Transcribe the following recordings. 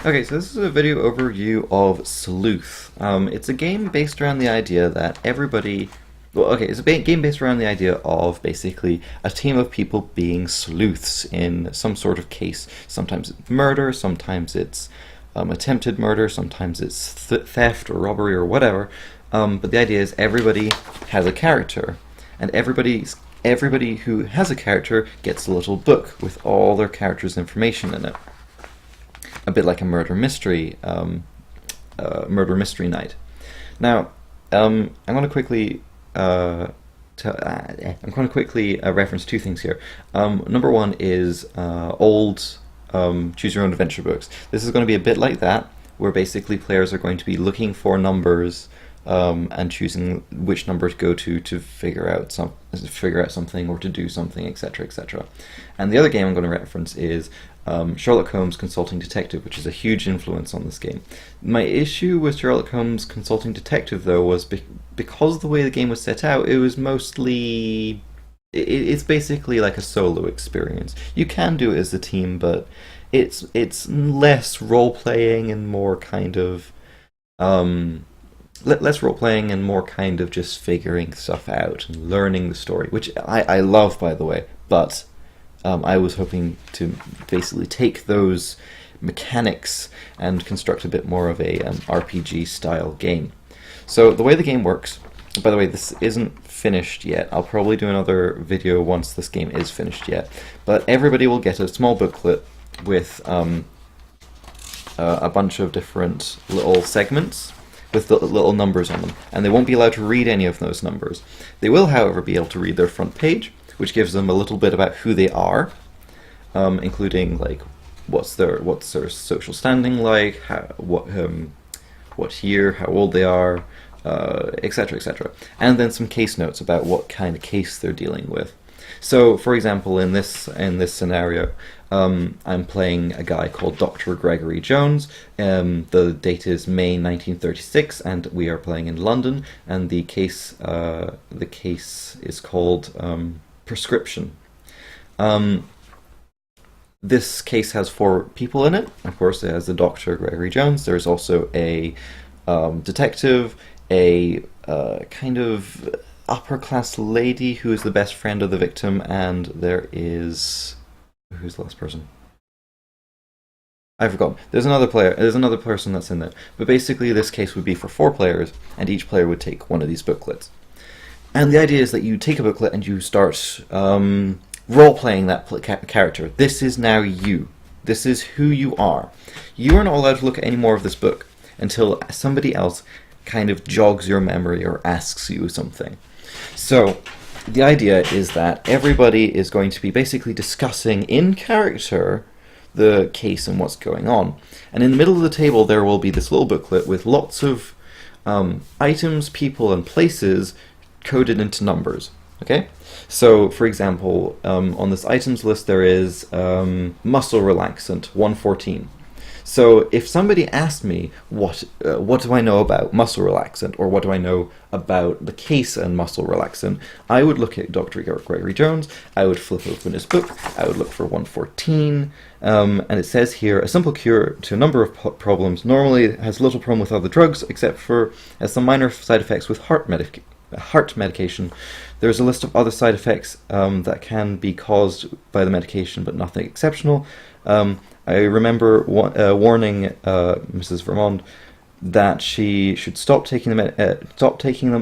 Okay, so this is a video overview of Sleuth. It's a game based around the idea that everybody. Well, okay, it's a game based around the idea of basically a team of people being sleuths in some sort of case. Sometimes it's murder, sometimes it's attempted murder, sometimes it's theft or robbery or whatever. But the idea is everybody has a character, and everybody who has a character gets a little book with all their characters' information in it, a bit like a murder mystery night. Now, I'm going to quickly reference two things here. Number one is old choose your own adventure books. This is going to be a bit like that, where basically players are going to be looking for numbers and choosing which number to go to figure out something or to do something, etc., etc. And the other game I'm going to reference is Sherlock Holmes Consulting Detective, which is a huge influence on this game. My issue with Sherlock Holmes Consulting Detective, though, was because the way the game was set out, it was mostly it's basically like a solo experience. You can do it as a team, but it's less role playing and more kind of less role playing and more kind of just figuring stuff out and learning the story, which I love, by the way. But I was hoping to basically take those mechanics and construct a bit more of a RPG style game. So the way the game works, by the way, this isn't finished yet. I'll probably do another video once this game is finished yet. But everybody will get a small booklet with a bunch of different little segments with the little numbers on them, and they won't be allowed to read any of those numbers. They will, however, be able to read their front page, which gives them a little bit about who they are, including like what's their social standing like, what year, how old they are, etc., etc., and then some case notes about what kind of case they're dealing with. So, for example, in this scenario, I'm playing a guy called Dr. Gregory Jones. The date is May 1936, and we are playing in London. And the case is called Prescription. This case has 4 people in it. Of course, it has the Dr. Gregory Jones. There's also a detective, a kind of upper-class lady who is the best friend of the victim, and there is... Who's the last person? I forgot. There's another player. There's another person that's in there. But basically, this case would be for 4 players, and each player would take one of these booklets. And the idea is that you take a booklet and you start role-playing that character. This is now you. This is who you are. You are not allowed to look at any more of this book until somebody else kind of jogs your memory or asks you something. So the idea is that everybody is going to be basically discussing in character the case and what's going on. And in the middle of the table there will be this little booklet with lots of items, people, and places coded into numbers. Okay? So, for example, on this items list there is muscle relaxant 114. So if somebody asked me what do I know about muscle relaxant, or what do I know about the case and muscle relaxant, I would look at Dr. Gregory Jones, I would flip open his book, I would look for 114, and it says here, a simple cure to a number of problems. Normally it has little problem with other drugs, except for has some minor side effects with heart medication. There's a list of other side effects that can be caused by the medication, but nothing exceptional. I remember warning Mrs. Vermond that she should stop taking them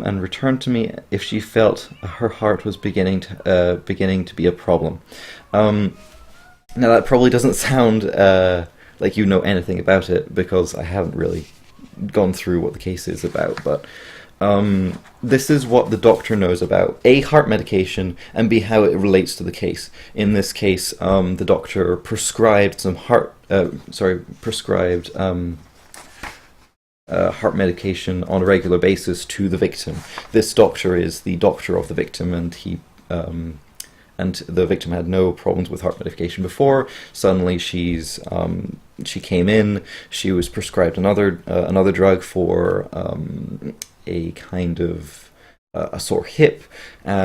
and return to me if she felt her heart was beginning to be a problem. Now that probably doesn't sound like you know anything about it, because I haven't really gone through what the case is about, but this is what the doctor knows about A, heart medication, and B, how it relates to the case. In this case, the doctor prescribed some heart medication on a regular basis to the victim. This doctor is the doctor of the victim, and and the victim had no problems with heart medication before. Suddenly, she came in. She was prescribed another drug for a kind of a sore hip.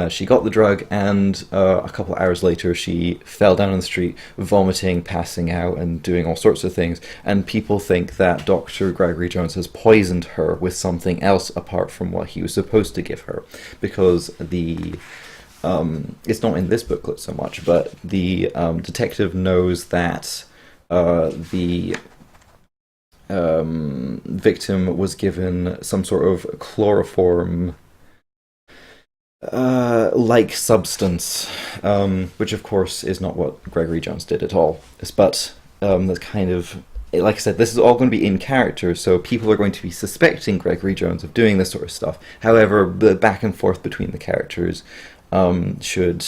She got the drug, and a couple of hours later, she fell down on the street, vomiting, passing out, and doing all sorts of things. And people think that Dr. Gregory Jones has poisoned her with something else apart from what he was supposed to give her, because it's not in this booklet so much, but the detective knows that the victim was given some sort of chloroform like substance, which of course is not what Gregory Jones did at all. But that's kind of, like I said, this is all going to be in character, so people are going to be suspecting Gregory Jones of doing this sort of stuff. However, the back and forth between the characters should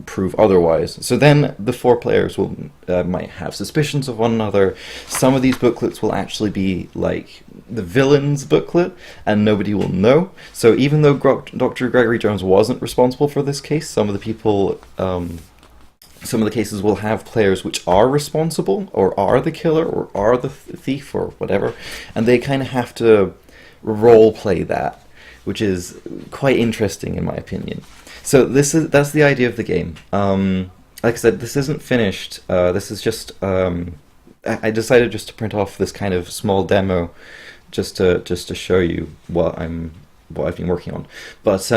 prove otherwise. So then the four players will might have suspicions of one another. Some of these booklets will actually be like the villain's booklet, and nobody will know. So even though Dr. Gregory Jones wasn't responsible for this case, some of the people, some of the cases will have players which are responsible, or are the killer, or are the thief, or whatever, and they kind of have to role play that, which is quite interesting in my opinion. So that's the idea of the game. Like I said, this isn't finished. This is just I decided just to print off this kind of small demo, just to show you what I've been working on. But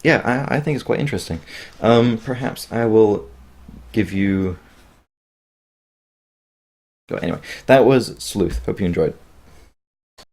yeah, I think it's quite interesting. Perhaps I will give you. Anyway, that was Sleuth. Hope you enjoyed.